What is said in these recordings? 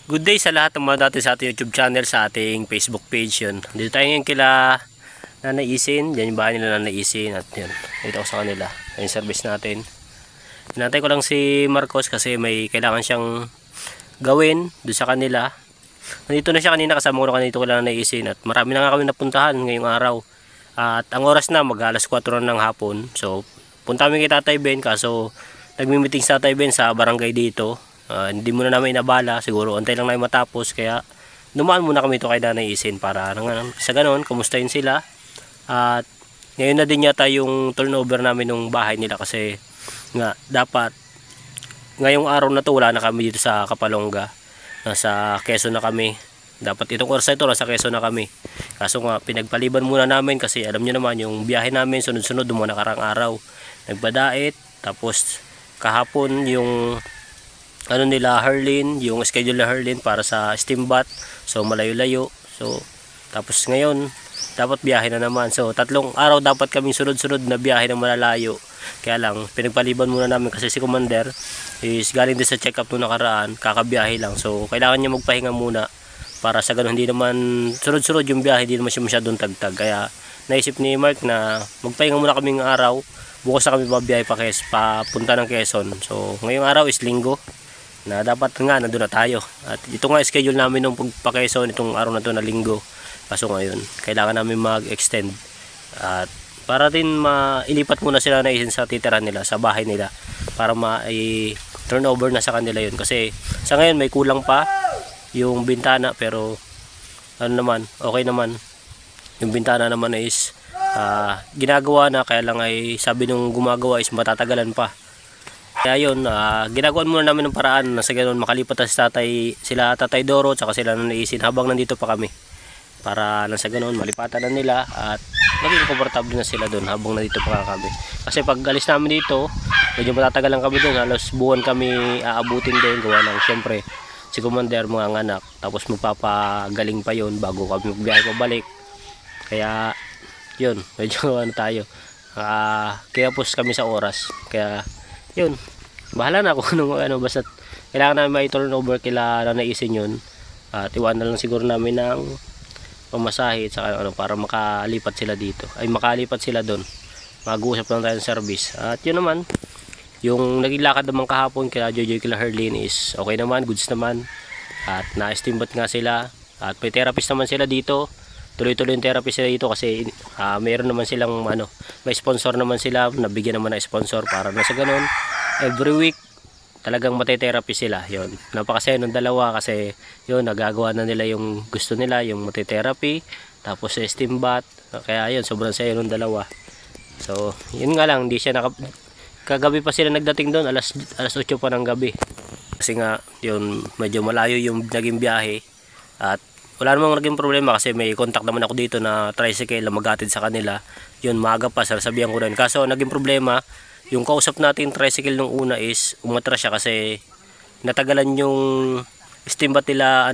Good day sa lahat ng mga dati sa ating YouTube channel, sa ating Facebook page. Yun. Dito tayo ngayon kila Nanay Isin. Yan yung bahay nila Nanay Isin. At yun, dito ako sa kanila. Yung service natin. Hinantay ko lang si Marcos kasi may kailangan siyang gawin doon sa kanila. Nandito na siya kanina, kasama ko na kanito kila Nanay Isin. At marami na nga kami napuntahan ngayong araw. At ang oras na, mag alas 4 na ng hapon. So, punta kami kay Tatay Ben. Kaso, nagmi-meeting sa Tatay Ben sa barangay dito. Hindi muna namin inabala, siguro antay lang namin matapos, kaya dumaan muna kami ito kay Nanay Isin para sa ganon, kumustahin sila. At ngayon na din yata yung turnover namin ng bahay nila kasi nga dapat ngayong araw na to wala na kami dito sa Kapalonga, nasa Quezon na kami. Dapat itong oras na ito nasa Quezon na kami, kaso nga pinagpaliban muna namin kasi alam nyo naman yung biyahe namin sunod-sunod mga nakarang araw, nagpadait, tapos kahapon yung nila Herlin, yung schedule na Herlin para sa steam bath, so malayo-layo. So tapos ngayon dapat biyahe na naman, so 3 araw dapat kaming sunod-sunod na biyahe na malalayo. Kaya lang pinagpaliban muna namin kasi si Commander is galing din sa check up nung nakaraan, kakabiyahe lang, so kailangan niya magpahinga muna para sa ganun hindi naman sunod-sunod yung biyahe, hindi naman siya masyadong tagtag. Kaya naisip ni Mark na magpahinga muna kaming araw, bukas na kami babiyahe papunta ng Quezon. So ngayong araw is Linggo na dapat nga nandun na tayo, at ito nga schedule namin nung pagpa-Quezon itong araw na to na Linggo, kaso ngayon kailangan namin mag-extend at para din mailipat muna sila na Isin sa titirahan nila sa bahay nila para ma-turnover na sa kanila yun, kasi sa ngayon may kulang pa yung bintana, pero ano naman, okay naman yung bintana naman is ginagawa na, kaya lang ay sabi nung gumagawa is matatagalan pa. Kaya yun, ginagawan muna namin ng paraan na sa ganun makalipat na sila Tatay Doro at sila Nanay Isin habang nandito pa kami, para na sa ganun malipatan na nila at maging komportable na sila doon habang nandito pa kami. Kasi pag alis namin dito, medyo matatagal lang kami doon, halos buwan kami aabutin doon, gawa ng syempre si Commander mga anak, tapos magpapagaling pa yun bago kami magbiyahe pabalik. Kaya yun, medyo tayo kaya pus kami sa oras, kaya yun, bahala na ako basta kailangan namin may turnover kila Nanay Isin yun, at iwanan lang siguro namin ng pamasahe at para makalipat sila dito, ay makalipat sila doon, mag-uusap lang tayo ng service. At yun naman, yung naging lakad naman kahapon kila Jojoy kila Herlin is okay naman, goods naman, at na-steam bath nga sila, at may therapist naman sila dito, tuloy-tuloy yung therapy sila dito kasi mayroon naman silang may sponsor naman sila, nabigyan naman ng sponsor para na sa ganun every week talagang mate-therapy sila. Yun, napakasaya ng dalawa kasi yun, nagagawa na nila yung gusto nila, yung mate-therapy tapos steam bath, kaya yun, sobrang saya ng dalawa. So yun nga lang, hindi siya kagabi pa sila nagdating doon, alas 8 pa ng gabi kasi nga yun, medyo malayo yung naging biyahe. At wala namang naging problema kasi may contact naman ako dito na tricycle na maghatid sa kanila. Yun, maaga pa, sasabihan ko rin. Kaso naging problema, yung kausap natin tricycle nung una is umatras siya kasi natagalan yung steam bath nila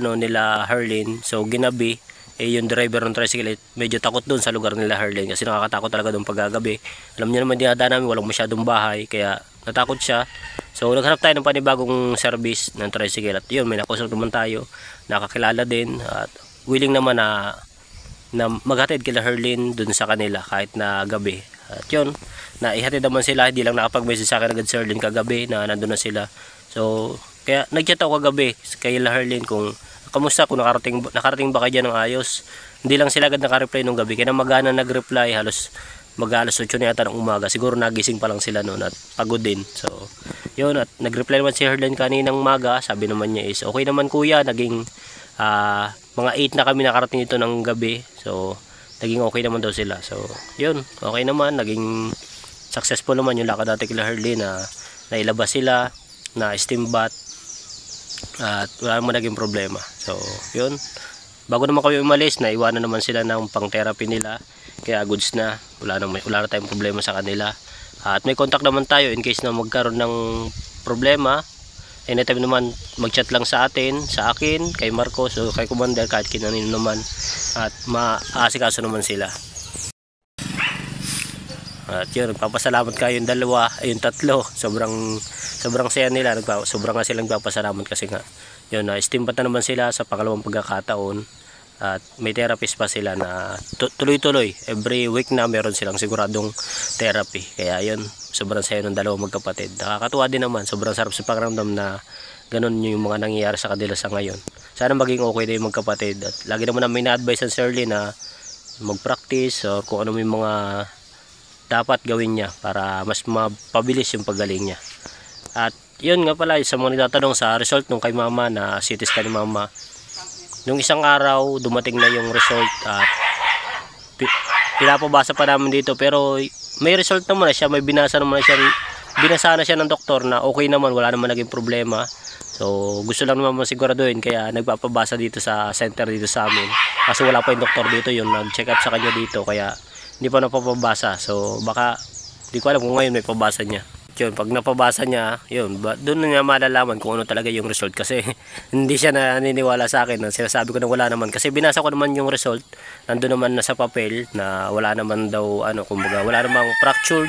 Herlin. So ginabi, yung driver ng tricycle medyo takot doon sa lugar nila Herlin kasi nakakatakot talaga doon paggabi. Alam niyo naman dinadaan namin, walang masyadong bahay, kaya natakot siya. So naghanap tayo ng panibagong service ng tricycle, at yun, may nakausap naman tayo, nakakilala din at willing naman na maghatid kila Herlin dun sa kanila kahit na gabi. At yun, naihatid naman sila, hindi lang nakapag-message sa akin agad si Herlin kagabi na nandun na sila. So kaya nag-chat ako kagabi kay Herlin kung kamusta, kung nakarating ba kayo dyan ng ayos. Hindi lang sila agad nakareply nung gabi, kaya magana nag-reply, halos mag-alas 8 na yata ng umaga, siguro nagising pa lang sila noon at pagod din. So yun, at nag-reply naman si Herlin kaninang maga, sabi naman niya is okay naman kuya, naging mga 8 na kami nakarating dito ng gabi, so naging okay naman daw sila. So yun, okay naman, naging successful naman yung lakad natin kila Herlin na nailabas sila, na steam bath, at wala naman naging problema. So yun, bago naman kami umalis, naiwanan naman sila ng pang therapy nila, kaya goods na, wala na tayong problema sa kanila. At may contact naman tayo in case na magkaroon ng problema, anytime naman mag-chat lang sa atin, sa akin, kay Marcos o kay Commander, kahit kinanino naman, at maasikaso naman sila. At yun, nagpapasalamat kayo yung dalawa, yung tatlo, sobrang saya nila, sobrang nga silang nagpapasalamat kasi nga Yun, na-steam bath na naman sila sa pangalawang pagkakataon. At may therapist pa sila na tuloy-tuloy. Every week na meron silang siguradong therapy. Kaya yun, sobrang saya ng dalawang magkapatid. Nakakatuwa din naman, sobrang sarap sa pakiramdam na ganun yung mga nangyayari sa kanila sa ngayon. Sana maging okay na yung magkapatid. At lagi naman namin na-advise ang Shirley na mag-practice or kung ano yung mga dapat gawin niya para mas mapabilis yung paggaling niya. At yun nga pala, sa mga nagtatanong sa result nung kay mama na CT scan ni mama, nung isang araw dumating na yung result at pinapabasa pa namin dito, pero may result naman na siya, may binasa naman na siya, binasa na siya ng doktor na okay naman, wala naman naging problema. So gusto lang naman masiguraduhin, kaya nagpapabasa dito sa center dito sa amin, kasi wala pa yung doktor dito, yung nag-check up sa kanya dito, kaya hindi pa napapabasa. So baka, hindi ko alam kung ngayon may pabasa niya. Yun, pag napabasa niya, yun, doon na niya malalaman kung ano talaga yung result, kasi hindi siya naniniwala sa akin na sinasabi ko na wala naman, kasi binasa ko naman yung result, nandun naman na sa papel na wala naman daw, kumbaga wala namang fractured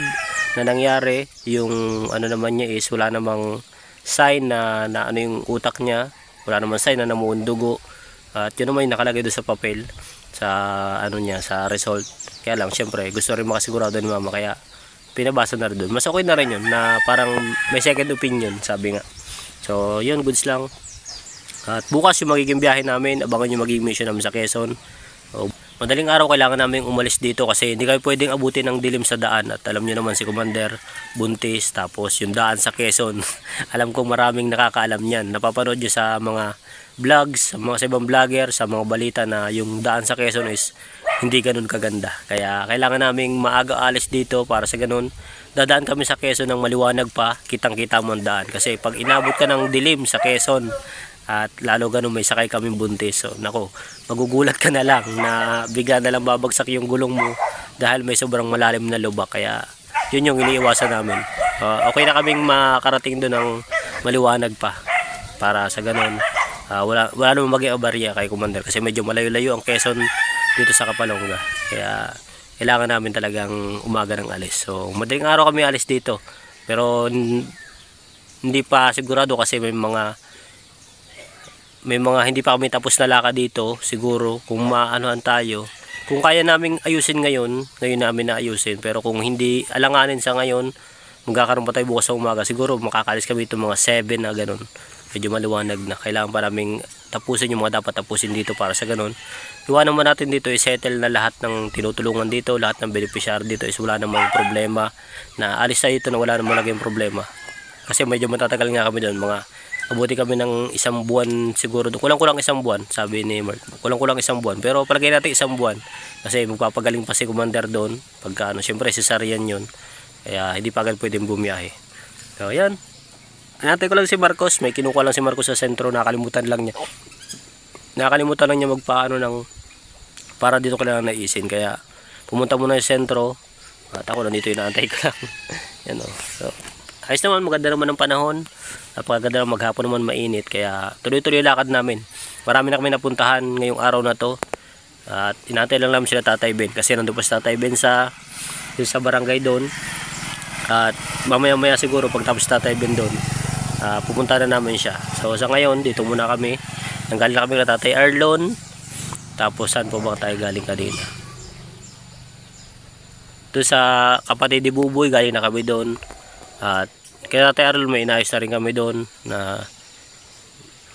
na nangyari, yung ano naman niya is wala namang sign na ano yung utak niya, wala namang sign na namuon dugo, at yun naman yung nakalagay doon sa papel, sa ano niya, sa result. Kaya lang syempre gusto rin makasigurado ni mama, kaya pinabasa na rin doon. Mas okay na rin yun, na parang may second opinion, sabi nga. So yun, goods lang. At bukas yung magiging biyahe namin, abangan yung magiging mission namin sa Quezon. So, madaling araw kailangan namin umalis dito, kasi hindi kayo pwedeng abutin ng dilim sa daan. At alam nyo naman si Commander buntis, tapos yung daan sa Quezon alam kong maraming nakakaalam yan, napapanood nyo sa mga vlogs, sa ibang vlogger, sa mga balita na yung daan sa Quezon is hindi ganun kaganda. Kaya kailangan naming maaga alis dito para sa ganun dadaan kami sa Quezon ng maliwanag pa, kitang kita mo ang daan. Kasi pag inabot ka ng dilim sa Quezon, at lalo ganun may sakay kaming buntis, so nako, magugulat ka na lang na bigla na lang babagsak yung gulong mo dahil may sobrang malalim na lubak. Kaya yun yung iniiwasan namin. Okay na kaming makarating doon ng maliwanag pa, para sa ganun wala namang maging abarya kay Commander, kasi medyo malayo-layo ang Quezon dito sa Kapalonga. Kaya kailangan namin talagang umaga ng alis. So madaling araw kami alis dito, pero hindi pa sigurado, kasi may mga hindi pa kami tapos na lakad dito. Siguro kung maanohan tayo, kung kaya naming ayusin ngayon namin na ayusin. Pero kung hindi alanganin sa ngayon, magkakaroon pa tayo bukas sa umaga, siguro makakalis kami ito mga 7 na ganun. Medyo maliwanag na. Kailangan pa naming tapusin yung mga dapat tapusin dito, para sa ganun iwanan naman natin dito, i-settle na lahat ng tinutulungan dito, lahat ng beneficiary dito is wala namang problema, na alis tayo dito na wala namang naging problema. Kasi medyo matatagal nga kami doon, mga abuti kami ng 1 buwan siguro doon. Kulang-kulang 1 buwan, sabi ni Mark. Kulang-kulang 1 buwan, pero palagay natin 1 buwan, kasi magpapagaling pa si Commander doon pagka syempre cesarean yun, kaya hindi pa agad pwedeng bumiyahe. So yan, natin ko lang si Marcos, may kinukuha lang si Marcos sa sentro, nakalimutan lang niya magpaano ng para dito ko lang naisin, kaya pumunta muna sa sentro at ako nandito inaantay ko lang. Yan o. So ayos naman, maganda naman ang panahon, napakaganda naman, maghapon naman mainit, kaya tuloy-tuloy lakad namin. Marami na kami napuntahan ngayong araw na to, at inaantay lang namin sila Tatay Ben, kasi nandun pa si Tatay Ben sa barangay doon. At mamaya siguro pagtapos Tatay Ben doon, pupunta na namin siya. So sa ngayon dito muna kami, nanggaling kami kay Tatay Arlon, tapos saan po ba tayo galing kanina? Doon sa kapatid ni Buboy, galing na kami doon. At kay Tatay Arlon may inayos na rin kami doon, na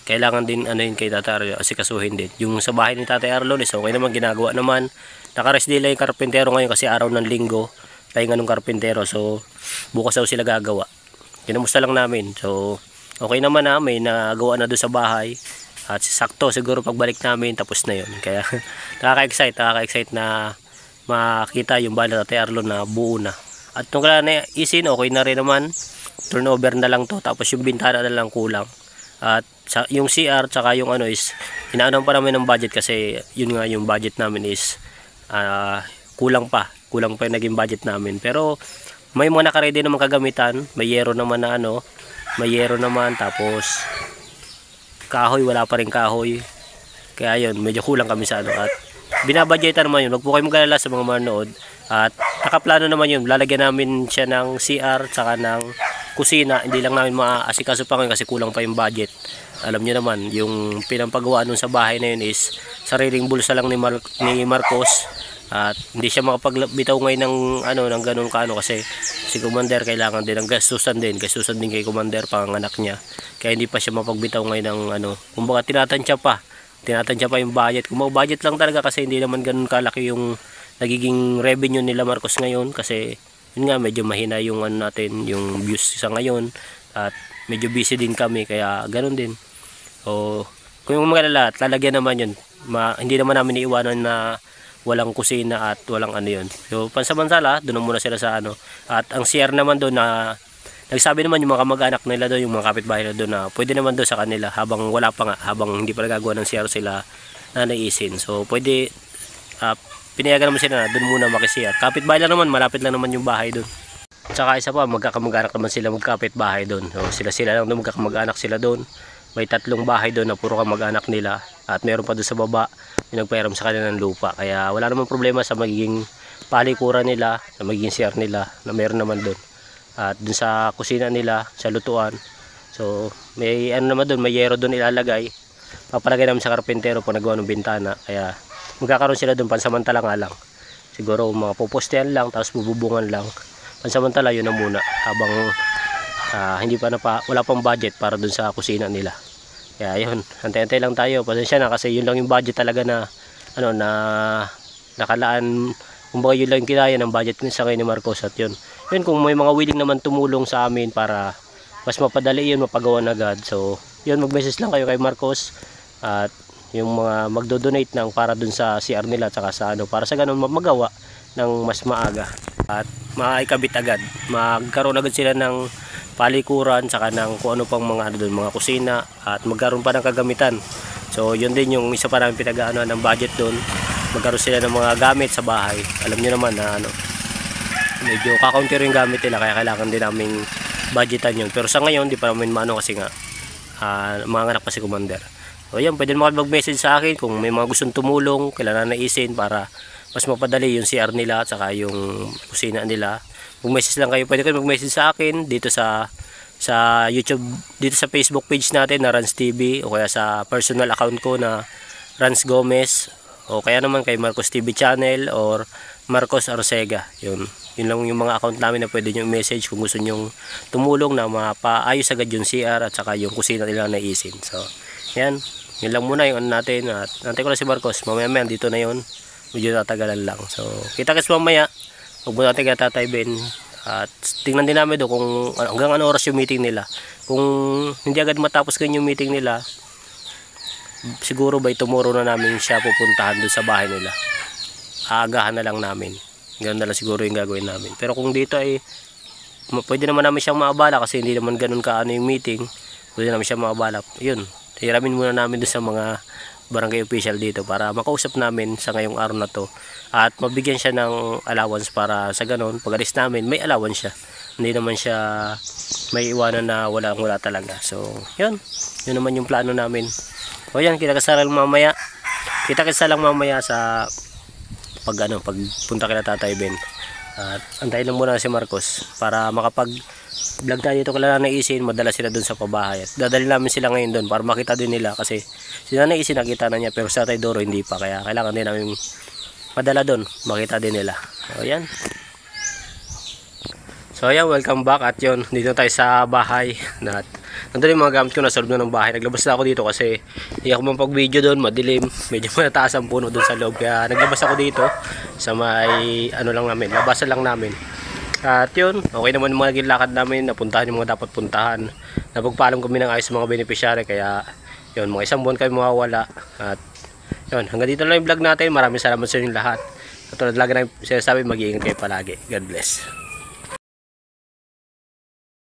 kailangan din yun kay Tatay Arlon, asikasuhin din. Yung sa bahay ni Tatay Arlon is okay naman, ginagawa naman. Naka-rest day lang yung karpintero ngayon, kasi araw ng linggo pahinga ng karpintero, so bukas daw sila gagawa. Kinamusta lang namin, so okay naman na, may nagawa na doon sa bahay. At sakto siguro pagbalik namin tapos na yun. Kaya nakaka-excite na makita yung bahay na Tatay Arlon na buo na. At nung kailangan na isin, okay na rin naman, turnover na lang to, tapos yung bintana na lang kulang. At yung CR tsaka yung is inaano pa namin ng budget, kasi yun nga yung budget namin is kulang pa yung naging budget namin. Pero may mga naka-ready naman kagamitan, may yero naman na tapos kahoy, wala pa rin kahoy, kaya yun medyo kulang kami sa at binabudgetan naman yun. Wag po kayo mag-alala sa mga manood, at nakaplano naman yun, lalagyan namin siya ng CR tsaka ng kusina. Hindi lang namin maasikaso pa ngayon kasi kulang pa yung budget. alam niyo naman, yung pinampagawa nun sa bahay na yun is sariling bulsa lang ni Marcos. At hindi siya makapagbitaw ngayon ng ng ganun kaano kasi si Commander kailangan din ng gastusan din kay Commander panganak niya. Kaya hindi pa siya mapagbitaw ngayon ng kumbaga tinatansya pa yung budget. Kung budget lang talaga kasi hindi naman ganun kalaki yung nagiging revenue nila Marcos ngayon kasi yun nga medyo mahina yung natin, yung views sa ngayon at medyo busy din kami kaya ganun din. O kung yung mga lalagyan naman yun, hindi naman namin iiwanan na walang kusina at walang yun. So pansamantala, doon muna sila sa At ang CR naman doon na nagsabi naman yung mga kamag-anak nila doon, yung mga kapitbahay nila doon na pwede naman doon sa kanila habang wala pa nga, habang hindi pa nagagawa ng CR sila na naisin. So pwede, pinayagan naman sila na doon muna maki-CR. Kapitbahay lang naman, malapit lang naman yung bahay doon. Tsaka isa pa, magkakamag-anak naman sila magkapitbahay doon. So sila lang doon, magkakamag-anak sila doon. May 3 bahay doon na puro kamag-anak nila at meron pa doon sa baba yung nagpairam sa kanila ng lupa. Kaya wala namang problema sa magiging palikuran nila, sa magiging CR nila na meron naman doon. At doon sa kusina nila, sa lutuan. So may naman doon, may yero doon ilalagay. Papalagay naman sa karpentero pag nagawa ng bintana. Kaya magkakaroon sila doon pansamantala nga lang. Siguro mga pupostehan lang tapos bububungan lang. Pansamantala yun na muna habang wala pang budget para dun sa kusina nila. Kaya yun, antay-antay lang tayo. Pasensya na kasi yun lang yung budget talaga na na nakalaan. Kumbaga yun lang yung kinaya ng budget sa ngayon ni Marcos. At yun kung may mga willing naman tumulong sa amin para mas mapadali yun, mapagawa na agad. So yun, mag-message lang kayo kay Marcos at yung mga magdo-donate ng para dun sa CR nila at saka sa para sa ganun magawa ng mas maaga at maikabit agad. Magkaroon agad sila ng palikuran saka ng kung ano pang mga doon, mga kusina at magkaroon pa ng kagamitan. So yun din yung isa pa namin pinag-aanoan ng budget doon. Magkaroon sila ng mga gamit sa bahay. Alam niyo naman na medyo kakaunti rin gamit nila kaya kailangan din naming budgetan yun. Pero sa ngayon di pa namin kasi nga mga anak pa si Commander. So yan, pwede naman mag-message sa akin kung may mga gustong tumulong, kailangan naisin para mas mapadali yung CR nila at saka yung kusina nila. Mag-message lang kayo, pwede kayo mag-message sa akin dito sa YouTube, dito sa Facebook page natin na Rans TV o kaya sa personal account ko na Rans Gomez o kaya naman kay Marcos TV channel or Marcos Arcega. Yun lang yung mga account namin na pwede nyo message kung gusto nyo tumulong na mapaayos agad yung CR at saka yung kusina nila na isin. So yan, yun lang muna yung natin at nantay ko lang si Marcos, mamaya dito na yun, medyo tatagalan lang. So kita-kits mamaya. Huwag mo natin Tatay Ben at tingnan din namin doon kung hanggang ano oras yung meeting nila. Kung hindi agad matapos yung meeting nila, siguro by tomorrow na namin siya pupuntahan doon sa bahay nila. Aagahan na lang namin. Ganun na lang siguro yung gagawin namin. Pero kung dito ay pwede naman namin siyang maabala kasi hindi naman ganun kaano yung meeting. Pwede namin siyang maabala. Yun, hiramin muna namin doon sa mga barangay official dito para makausap namin sa ngayong araw na to at mabigyan siya ng allowance para sa ganon pag alis namin may allowance siya, hindi naman siya may iwanan na wala talaga. So yun naman yung plano namin. O yan, kita-kitsa lang mamaya sa pagpunta kila Tatay Ben at antayin lang muna si Marcos para makapag vlog tayo dito kala naisin, madala sila doon sa pabahay at dadali namin sila ngayon doon para makita din nila kasi sila naisin nakita na niya pero sa Tatay Doro hindi pa kaya kailangan din namin madala doon makita din nila. So ayan, welcome back at yun, dito tayo sa bahay at nandun yung mga gamit ko, nasa loob na ng bahay. Naglabas na ako dito kasi hindi ako mapag-video doon, madilim, medyo mataas ang puno doon sa loob kaya naglabas ako dito sa may lang namin, labasan lang namin. At yun, okay naman yung mga naging lakad namin, napuntahan yung mga dapat puntahan. Napagpaalam kami ng ayos sa mga beneficiary kaya yun, mga isang buwan kami mawawala. At yun, hanggang dito lang yung vlog natin. Maraming salamat sa inyong lahat. At tulad lagi na sinasabi, mag-iingat kayo palagi. God bless.